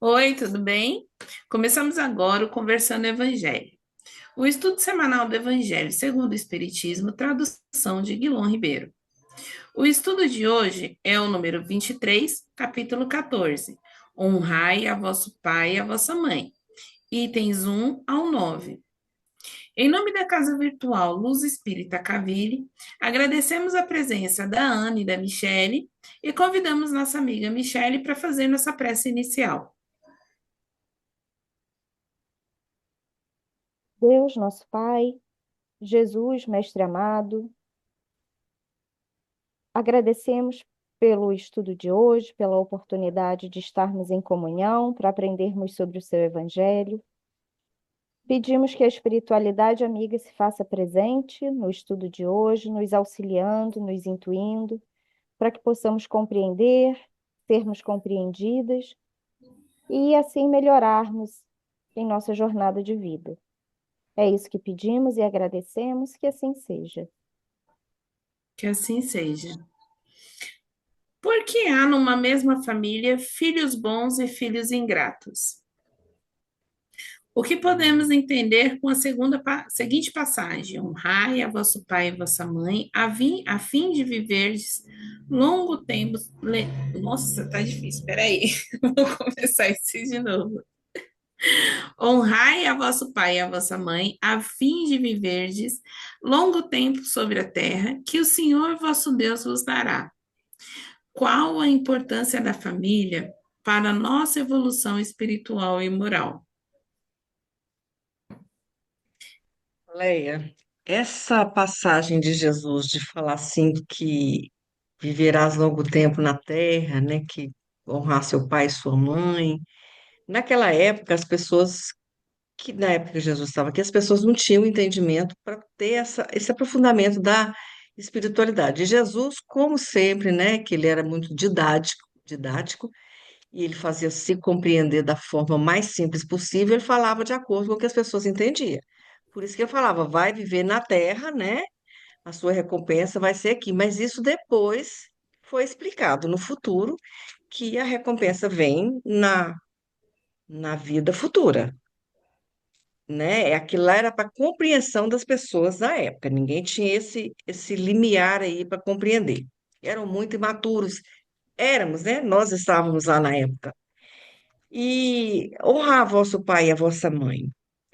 Oi, tudo bem? Começamos agora o Conversando Evangelho. O estudo semanal do Evangelho segundo o Espiritismo, tradução de Guilom Ribeiro. O estudo de hoje é o número 23, capítulo 14. Honrai a vosso pai e a vossa mãe. Itens 1 ao 9. Em nome da Casa Virtual Luz Espírita Cavile, agradecemos a presença da Ana e da Michele e convidamos nossa amiga Michele para fazer nossa prece inicial. Deus, nosso Pai, Jesus, Mestre amado, agradecemos pelo estudo de hoje, pela oportunidade de estarmos em comunhão para aprendermos sobre o seu Evangelho. Pedimos que a espiritualidade amiga se faça presente no estudo de hoje, nos auxiliando, nos intuindo, para que possamos compreender, sermos compreendidas e assim melhorarmos em nossa jornada de vida. É isso que pedimos e agradecemos, que assim seja. Que assim seja. Porque há numa mesma família filhos bons e filhos ingratos. O que podemos entender com a seguinte passagem: honrai a vosso pai e vossa mãe, a fim de viverdes longo tempo. Nossa, tá difícil, peraí, vou começar isso de novo. Honrai a vosso pai e a vossa mãe, a fim de viverdes longo tempo sobre a terra, que o Senhor vosso Deus vos dará. Qual a importância da família para a nossa evolução espiritual e moral? Leia, essa passagem de Jesus de falar assim que viverás longo tempo na terra, né, que honrar seu pai e sua mãe. Naquela época, as pessoas que na época que Jesus estava aqui, as pessoas não tinham entendimento para ter esse aprofundamento da espiritualidade. E Jesus, como sempre, né, que ele era muito didático, e ele fazia se compreender da forma mais simples possível, ele falava de acordo com o que as pessoas entendiam. Por isso que eu falava, vai viver na terra, né? A sua recompensa vai ser aqui. Mas isso depois foi explicado no futuro, que a recompensa vem na vida futura, né? Aquilo lá era para compreensão das pessoas na época. Ninguém tinha esse limiar aí para compreender. Eram muito imaturos. Éramos, né? Nós estávamos lá na época. E honrar vosso pai e a vossa mãe.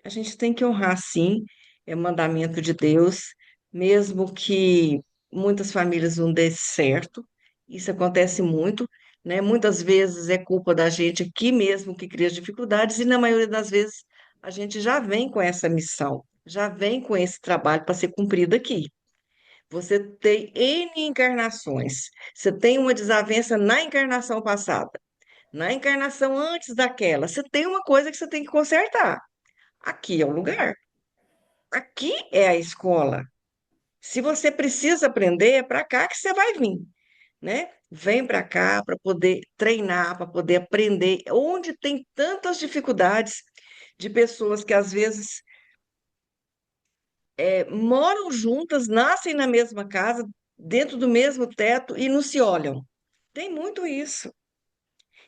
A gente tem que honrar, sim, é mandamento de Deus, mesmo que muitas famílias não dê certo. Isso acontece muito, né? Muitas vezes é culpa da gente aqui mesmo que cria as dificuldades, e na maioria das vezes a gente já vem com essa missão, já vem com esse trabalho para ser cumprido aqui. Você tem N encarnações, você tem uma desavença na encarnação passada. Na encarnação antes daquela, você tem uma coisa que você tem que consertar. Aqui é o lugar. Aqui é a escola. Se você precisa aprender, é para cá que você vai vir, né? Vem para cá para poder treinar, para poder aprender. Onde tem tantas dificuldades de pessoas que às vezes moram juntas, nascem na mesma casa, dentro do mesmo teto e não se olham. Tem muito isso.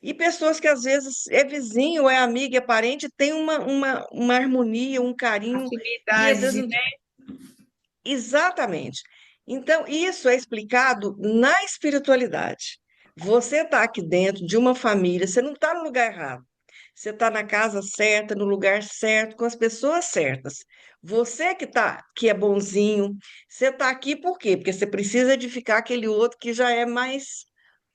E pessoas que às vezes é vizinho, é amigo, é parente, tem uma harmonia, um carinho, e às vezes. Afinidade, né? Exatamente. Então, isso é explicado na espiritualidade. Você está aqui dentro de uma família, você não está no lugar errado. Você está na casa certa, no lugar certo, com as pessoas certas. Você que é bonzinho, você está aqui por quê? Porque você precisa edificar aquele outro que já é mais,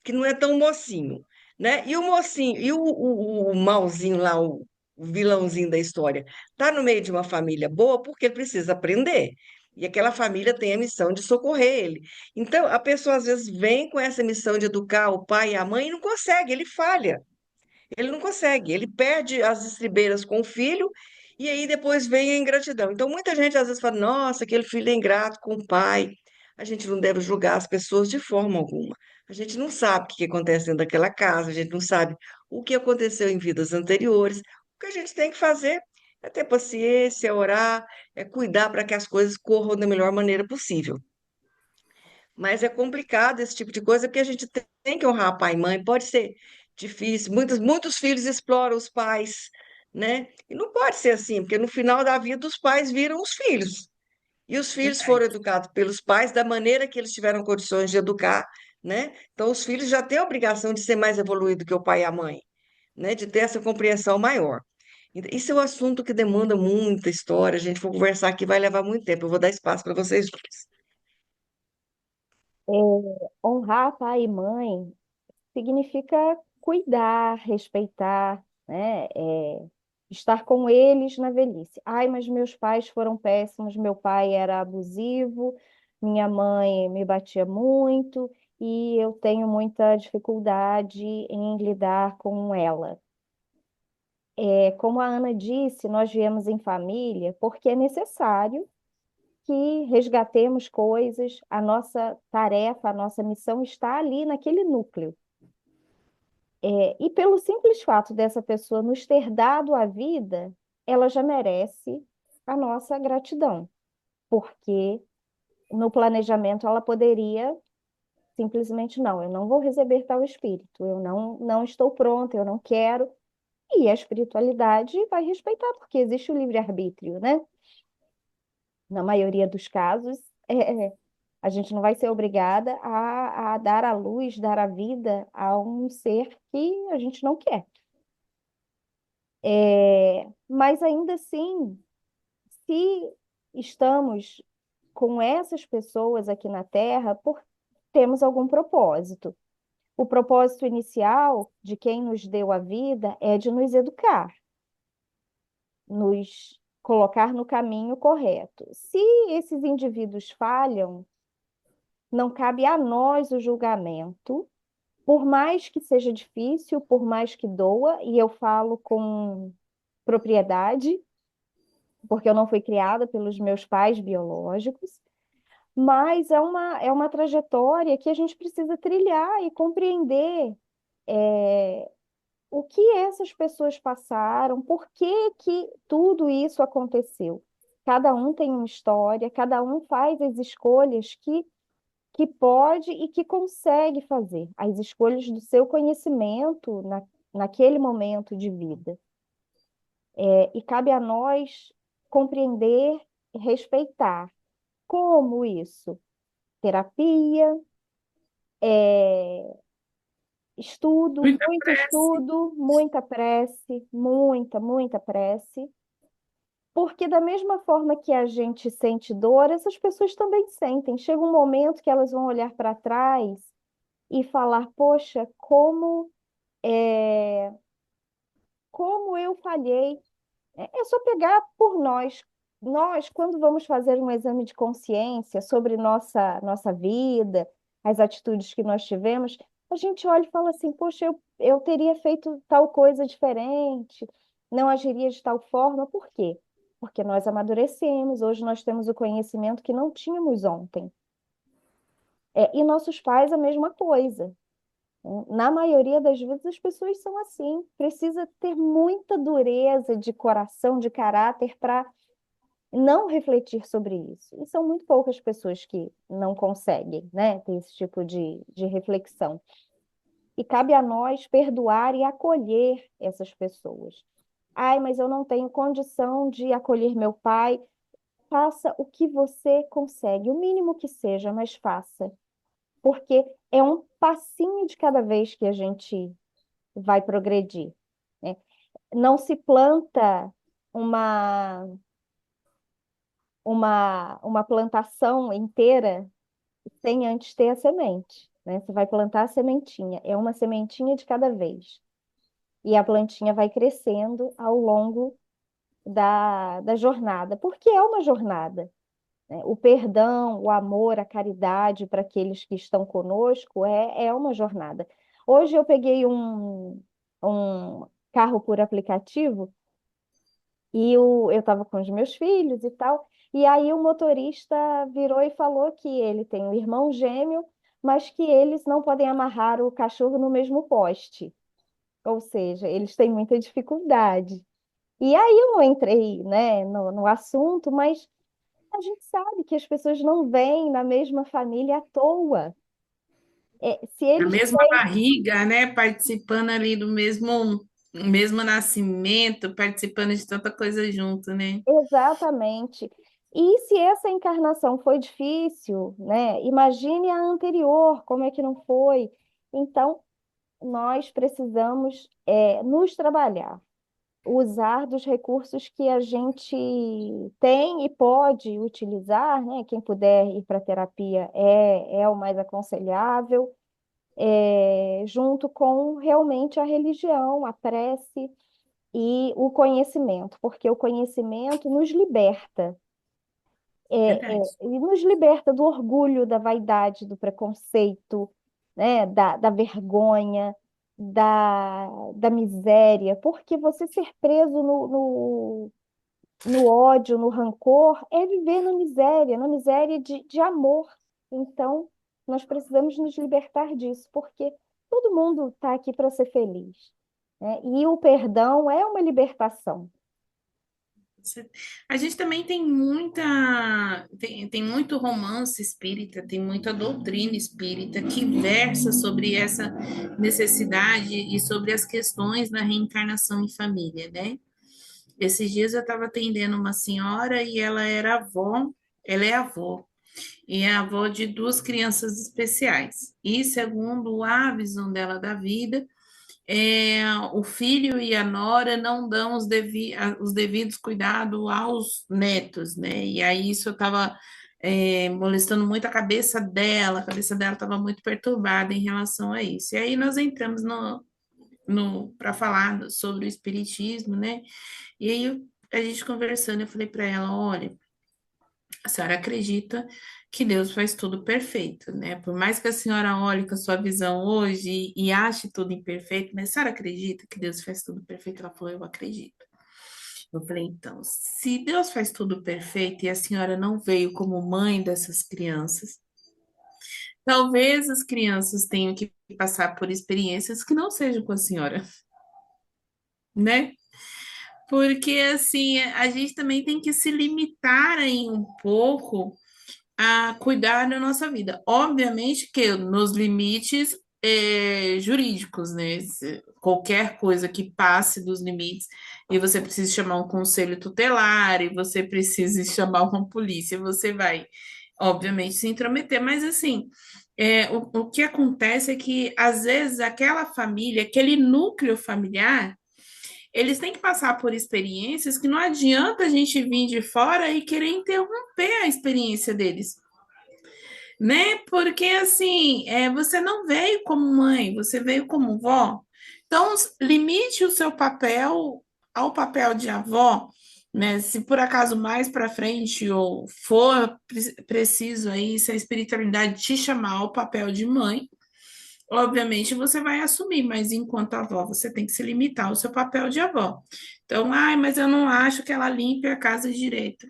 que não é tão mocinho, né? E o mocinho, e o malzinho lá, o vilãozinho da história, está no meio de uma família boa porque ele precisa aprender. E aquela família tem a missão de socorrer ele. Então, a pessoa às vezes vem com essa missão de educar o pai e a mãe e não consegue, ele falha. Ele não consegue, ele perde as estribeiras com o filho e aí depois vem a ingratidão. Então, muita gente às vezes fala: nossa, aquele filho é ingrato com o pai. A gente não deve julgar as pessoas de forma alguma. A gente não sabe o que acontece dentro daquela casa, a gente não sabe o que aconteceu em vidas anteriores. O que a gente tem que fazer é ter paciência, orar, é cuidar para que as coisas corram da melhor maneira possível. Mas é complicado esse tipo de coisa porque a gente tem que honrar pai e mãe. Pode ser. difícil. Muitos filhos exploram os pais, né? E não pode ser assim, porque no final da vida os pais viram os filhos. E os filhos Verdade. foram educados pelos pais da maneira que eles tiveram condições de educar, né? Então, os filhos já têm a obrigação de ser mais evoluído que o pai e a mãe, né? De ter essa compreensão maior. Isso é um assunto que demanda muita história. A gente for conversar aqui vai levar muito tempo. Eu vou dar espaço para vocês dois. É, honrar pai e mãe significa cuidar, respeitar, né? Estar com eles na velhice. Ai, mas meus pais foram péssimos, meu pai era abusivo, minha mãe me batia muito e eu tenho muita dificuldade em lidar com ela. Como a Ana disse, nós viemos em família porque é necessário que resgatemos coisas, a nossa tarefa, a nossa missão está ali naquele núcleo. E pelo simples fato dessa pessoa nos ter dado a vida, ela já merece a nossa gratidão, porque no planejamento ela poderia simplesmente não, eu não vou receber tal espírito, eu não estou pronta, eu não quero, e a espiritualidade vai respeitar, porque existe o livre-arbítrio, né? Na maioria dos casos, a gente não vai ser obrigada a dar a luz, dar a vida a um ser que a gente não quer. Mas ainda assim, se estamos com essas pessoas aqui na Terra, temos algum propósito. O propósito inicial de quem nos deu a vida é de nos educar, nos colocar no caminho correto. Se esses indivíduos falham, não cabe a nós o julgamento, por mais que seja difícil, por mais que doa, e eu falo com propriedade, porque eu não fui criada pelos meus pais biológicos, mas é uma trajetória que a gente precisa trilhar e compreender o que essas pessoas passaram, por que que tudo isso aconteceu. Cada um tem uma história, cada um faz as escolhas que pode e que consegue fazer, as escolhas do seu conhecimento naquele momento de vida. E cabe a nós compreender e respeitar. Como isso? Terapia, é, estudo, Muita muito prece. estudo, muita prece, muita, muita prece. Porque da mesma forma que a gente sente dor, essas pessoas também sentem. Chega um momento que elas vão olhar para trás e falar: poxa, é, como eu falhei. É só pegar por nós. Nós, quando vamos fazer um exame de consciência sobre nossa vida, as atitudes que nós tivemos, a gente olha e fala assim: poxa, eu teria feito tal coisa diferente, não agiria de tal forma. Por quê? Porque nós amadurecemos, hoje nós temos o conhecimento que não tínhamos ontem. E nossos pais, a mesma coisa. Na maioria das vezes, as pessoas são assim. Precisa ter muita dureza de coração, de caráter, para não refletir sobre isso. E são muito poucas pessoas que não conseguem, né, ter esse tipo de reflexão. E cabe a nós perdoar e acolher essas pessoas. Ai, mas eu não tenho condição de acolher meu pai. Faça o que você consegue, o mínimo que seja, mas faça. Porque é um passinho de cada vez que a gente vai progredir, né? Não se planta uma, uma plantação inteira sem antes ter a semente, né? Você vai plantar a sementinha, é uma sementinha de cada vez. E a plantinha vai crescendo ao longo da jornada, porque é uma jornada, né? O perdão, o amor, a caridade para aqueles que estão conosco é uma jornada. Hoje eu peguei um carro por aplicativo e eu estava com os meus filhos e tal, e aí o motorista virou e falou que ele tem um irmão gêmeo, mas que eles não podem amarrar o cachorro no mesmo poste. Ou seja, eles têm muita dificuldade. E aí eu não entrei, né, no assunto, mas a gente sabe que as pessoas não vêm na mesma família à toa. Se A eles mesma barriga, né? Participando ali do mesmo nascimento, participando de tanta coisa junto, né? Exatamente. E se essa encarnação foi difícil, né? Imagine a anterior, como é que não foi? Então, nós precisamos nos trabalhar, usar dos recursos que a gente tem e pode utilizar, né? Quem puder ir para a terapia é o mais aconselhável, junto com realmente a religião, a prece e o conhecimento, porque o conhecimento nos liberta. Verdade. E nos liberta do orgulho, da vaidade, do preconceito, né, da vergonha, da miséria, porque você ser preso no ódio, no rancor, é viver na miséria de amor. Então, nós precisamos nos libertar disso, porque todo mundo está aqui para ser feliz, né? E o perdão é uma libertação. A gente também tem muito romance espírita, tem muita doutrina espírita que versa sobre essa necessidade e sobre as questões da reencarnação em família, né? Esses dias eu estava atendendo uma senhora e ela é avó, e é avó de duas crianças especiais. E segundo a visão dela da vida, o filho e a nora não dão os devidos cuidados aos netos, né? E aí isso estava molestando muito a cabeça dela estava muito perturbada em relação a isso. E aí nós entramos no para falar sobre o espiritismo, né? E aí a gente conversando, eu falei para ela, olha, a senhora acredita que Deus faz tudo perfeito, né? Por mais que a senhora olhe com a sua visão hoje e ache tudo imperfeito, mas a senhora acredita que Deus faz tudo perfeito? Ela falou, eu acredito. Eu falei, então, se Deus faz tudo perfeito e a senhora não veio como mãe dessas crianças, talvez as crianças tenham que passar por experiências que não sejam com a senhora, né? Porque assim, a gente também tem que se limitar aí um pouco a cuidar da nossa vida. Obviamente que nos limites jurídicos, né? Qualquer coisa que passe dos limites e você precisa chamar um conselho tutelar e você precisa chamar uma polícia, você vai, obviamente, se intrometer. Mas assim, o que acontece é que às vezes aquela família, aquele núcleo familiar eles têm que passar por experiências que não adianta a gente vir de fora e querer interromper a experiência deles, né? Porque assim, você não veio como mãe, você veio como vó. Então, limite o seu papel ao papel de avó, né? Se por acaso mais para frente ou for preciso aí, se a espiritualidade te chamar ao papel de mãe, obviamente você vai assumir, mas enquanto avó, você tem que se limitar ao seu papel de avó. Então, ai, mas eu não acho que ela limpe a casa direito,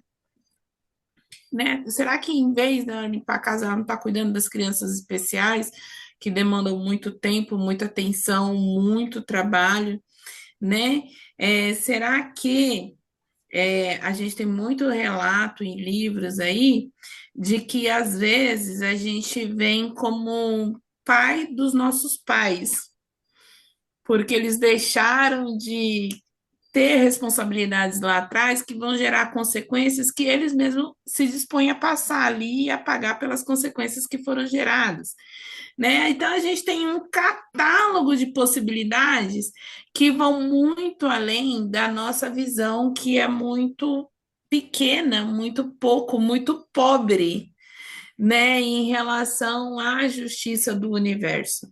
né? Será que em vez de ela limpar a casa, ela não está cuidando das crianças especiais, que demandam muito tempo, muita atenção, muito trabalho, né? Será que a gente tem muito relato em livros aí de que às vezes a gente vem como pai dos nossos pais, porque eles deixaram de ter responsabilidades lá atrás que vão gerar consequências que eles mesmos se dispõem a passar ali e a pagar pelas consequências que foram geradas, né? Então a gente tem um catálogo de possibilidades que vão muito além da nossa visão, que é muito pequena, muito pouco, muito pobre, né, em relação à justiça do universo.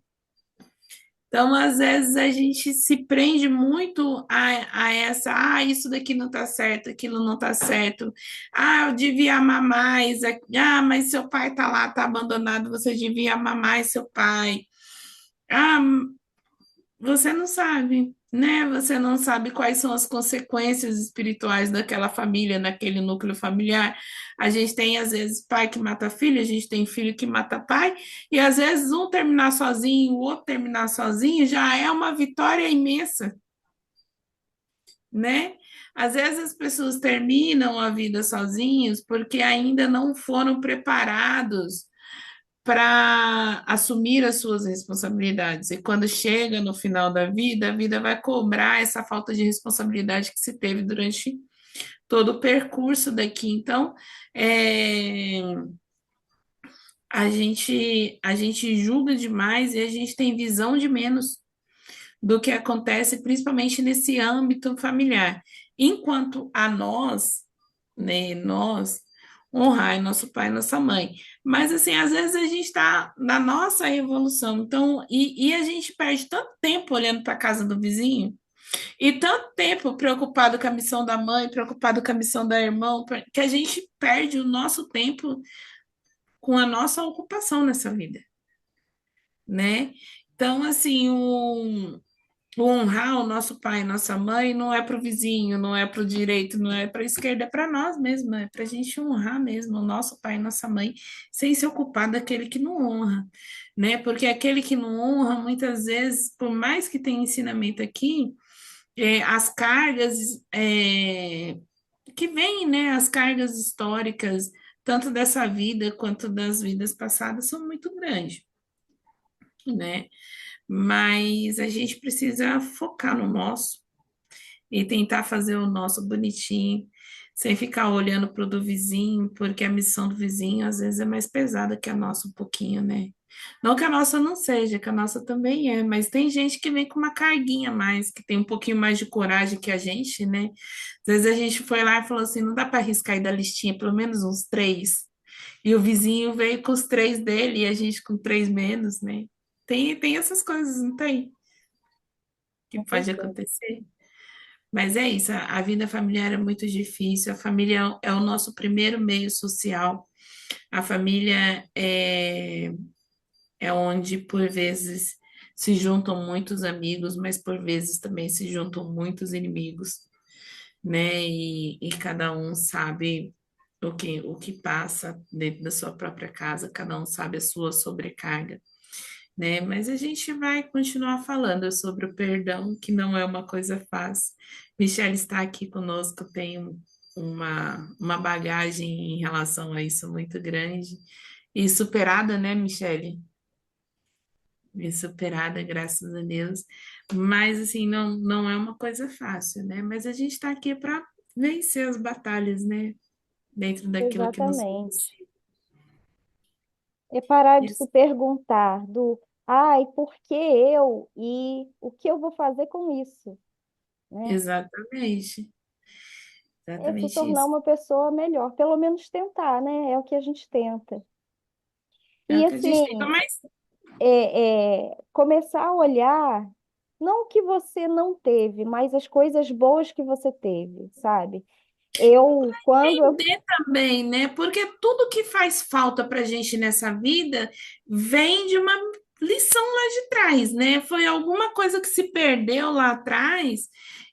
Então, às vezes, a gente se prende muito isso daqui não está certo, aquilo não está certo. Ah, eu devia amar mais. Ah, mas seu pai está lá, está abandonado, você devia amar mais seu pai. Ah, você não sabe, né? Você não sabe quais são as consequências espirituais daquela família, naquele núcleo familiar. A gente tem, às vezes, pai que mata filho, a gente tem filho que mata pai, e às vezes um terminar sozinho, o outro terminar sozinho, já é uma vitória imensa, né? Às vezes as pessoas terminam a vida sozinhos porque ainda não foram preparados para assumir as suas responsabilidades. E quando chega no final da vida, a vida vai cobrar essa falta de responsabilidade que se teve durante todo o percurso daqui. Então, é, a gente julga demais e a gente tem visão de menos do que acontece, principalmente nesse âmbito familiar. Enquanto a nós, né, nós, honrar nosso pai e nossa mãe. Mas, assim, às vezes a gente está na nossa evolução, então, e a gente perde tanto tempo olhando para a casa do vizinho, e tanto tempo preocupado com a missão da mãe, preocupado com a missão da irmã, que a gente perde o nosso tempo com a nossa ocupação nessa vida, né? Então, assim, o honrar o nosso pai e nossa mãe não é para o vizinho, não é para o direito, não é para a esquerda, é para nós mesmos, é para a gente honrar mesmo o nosso pai e nossa mãe, sem se ocupar daquele que não honra, né? Porque aquele que não honra, muitas vezes, por mais que tenha ensinamento aqui, as cargas que vêm, né? As cargas históricas, tanto dessa vida quanto das vidas passadas, são muito grandes, né? Mas a gente precisa focar no nosso e tentar fazer o nosso bonitinho, sem ficar olhando para o do vizinho, porque a missão do vizinho às vezes é mais pesada que a nossa um pouquinho, né? Não que a nossa não seja, que a nossa também é, mas tem gente que vem com uma carguinha a mais, que tem um pouquinho mais de coragem que a gente, né? Às vezes a gente foi lá e falou assim, não dá para arriscar aí da listinha, pelo menos uns três. E o vizinho veio com os três dele e a gente com três menos, né? Tem essas coisas, não tem? Que Com pode certeza. acontecer. Mas é isso, a vida familiar é muito difícil. A família é o nosso primeiro meio social. A família é onde, por vezes, se juntam muitos amigos, mas por vezes também se juntam muitos inimigos, né? E cada um sabe o que passa dentro da sua própria casa, cada um sabe a sua sobrecarga, né? Mas a gente vai continuar falando sobre o perdão, que não é uma coisa fácil. Michelle está aqui conosco, tem uma bagagem em relação a isso muito grande e superada, né, Michelle? E superada, graças a Deus. Mas, assim, não é uma coisa fácil, né? Mas a gente está aqui para vencer as batalhas, né? Dentro daquilo que nos é Exatamente. possível. É parar de se Isso, perguntar ai, por que eu e o que eu vou fazer com isso, né? exatamente. É se Exatamente tornar isso. uma pessoa melhor, pelo menos tentar, né? É o que a gente tenta. É E o que a gente tem. assim, Mas começar a olhar não o que você não teve, mas as coisas boas que você teve, sabe? Quando eu entender também, né? Porque tudo que faz falta para a gente nessa vida vem de uma lição lá de trás, né? Foi alguma coisa que se perdeu lá atrás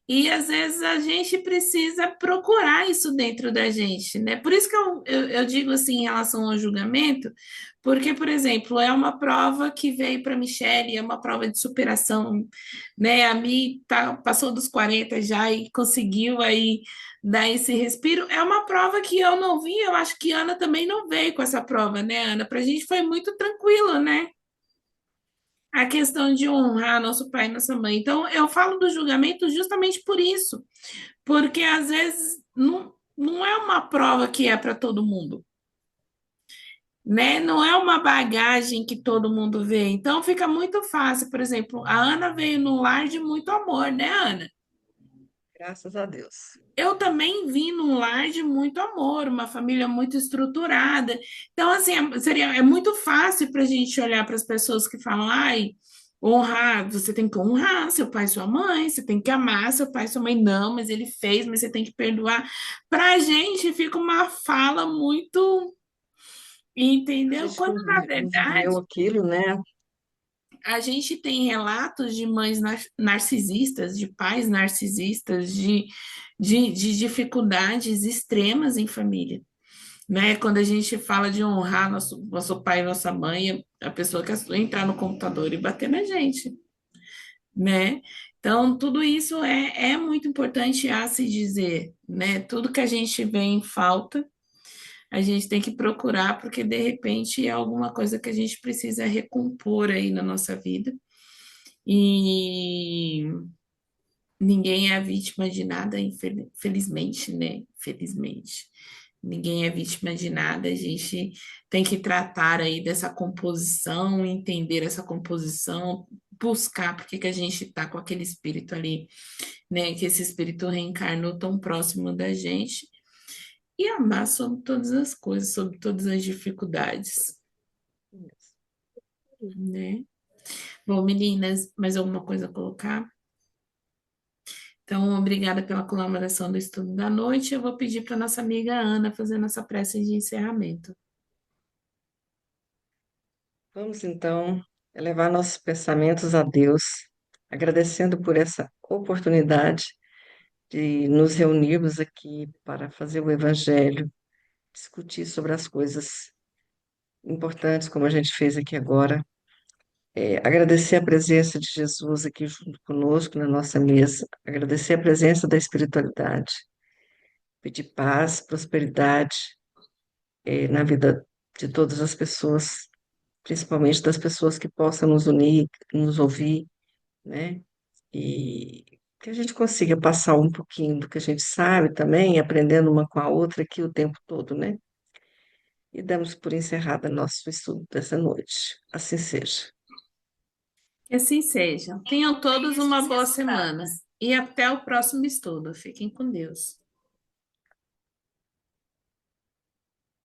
e às vezes a gente precisa procurar isso dentro da gente, né? Por isso que eu digo assim em relação ao julgamento, porque, por exemplo, é uma prova que veio para a Michelle, é uma prova de superação, né? A Mi passou dos 40 já e conseguiu aí dar esse respiro. É uma prova que eu não vi, eu acho que a Ana também não veio com essa prova, né, Ana? Para a gente foi muito tranquilo, né? A questão de honrar nosso pai e nossa mãe. Então, eu falo do julgamento justamente por isso, porque às vezes não é uma prova que é para todo mundo, né? Não é uma bagagem que todo mundo vê. Então, fica muito fácil. Por exemplo, a Ana veio num lar de muito amor, né, Ana? Graças a Deus. Eu também vim num lar de muito amor, uma família muito estruturada. Então, assim, é muito fácil para a gente olhar para as pessoas que falam, ai, honrar, você tem que honrar seu pai e sua mãe, você tem que amar seu pai e sua mãe. Não, mas ele fez, mas você tem que perdoar. Para a gente fica uma fala muito, A entendeu? gente Quando, na não verdade, viveu aquilo, né? a gente tem relatos de mães narcisistas, de pais narcisistas, de dificuldades extremas em família, né? Quando a gente fala de honrar nosso pai e nossa mãe, a pessoa quer entrar no computador e bater na gente, né? Então, tudo isso é muito importante a se dizer, né? Tudo que a gente vê em falta, a gente tem que procurar, porque de repente é alguma coisa que a gente precisa recompor aí na nossa vida. E ninguém é vítima de nada, infelizmente, né? Felizmente. Ninguém é vítima de nada, a gente tem que tratar aí dessa composição, entender essa composição, buscar porque que a gente está com aquele espírito ali, né? Que esse espírito reencarnou tão próximo da gente e amar sobre todas as coisas, sobre todas as dificuldades, né? Bom, meninas, mais alguma coisa a colocar? Então, obrigada pela colaboração do estudo da noite. Eu vou pedir para nossa amiga Ana fazer nossa prece de encerramento. Vamos então elevar nossos pensamentos a Deus, agradecendo por essa oportunidade de nos reunirmos aqui para fazer o Evangelho, discutir sobre as coisas importantes, como a gente fez aqui agora. Agradecer a presença de Jesus aqui junto conosco na nossa mesa, agradecer a presença da espiritualidade, pedir paz, prosperidade, na vida de todas as pessoas, principalmente das pessoas que possam nos unir, nos ouvir, né? E que a gente consiga passar um pouquinho do que a gente sabe também, aprendendo uma com a outra aqui o tempo todo, né? E damos por encerrada nosso estudo dessa noite. Assim seja. Que assim seja. Tenham todos uma boa semana e até o próximo estudo. Fiquem com Deus.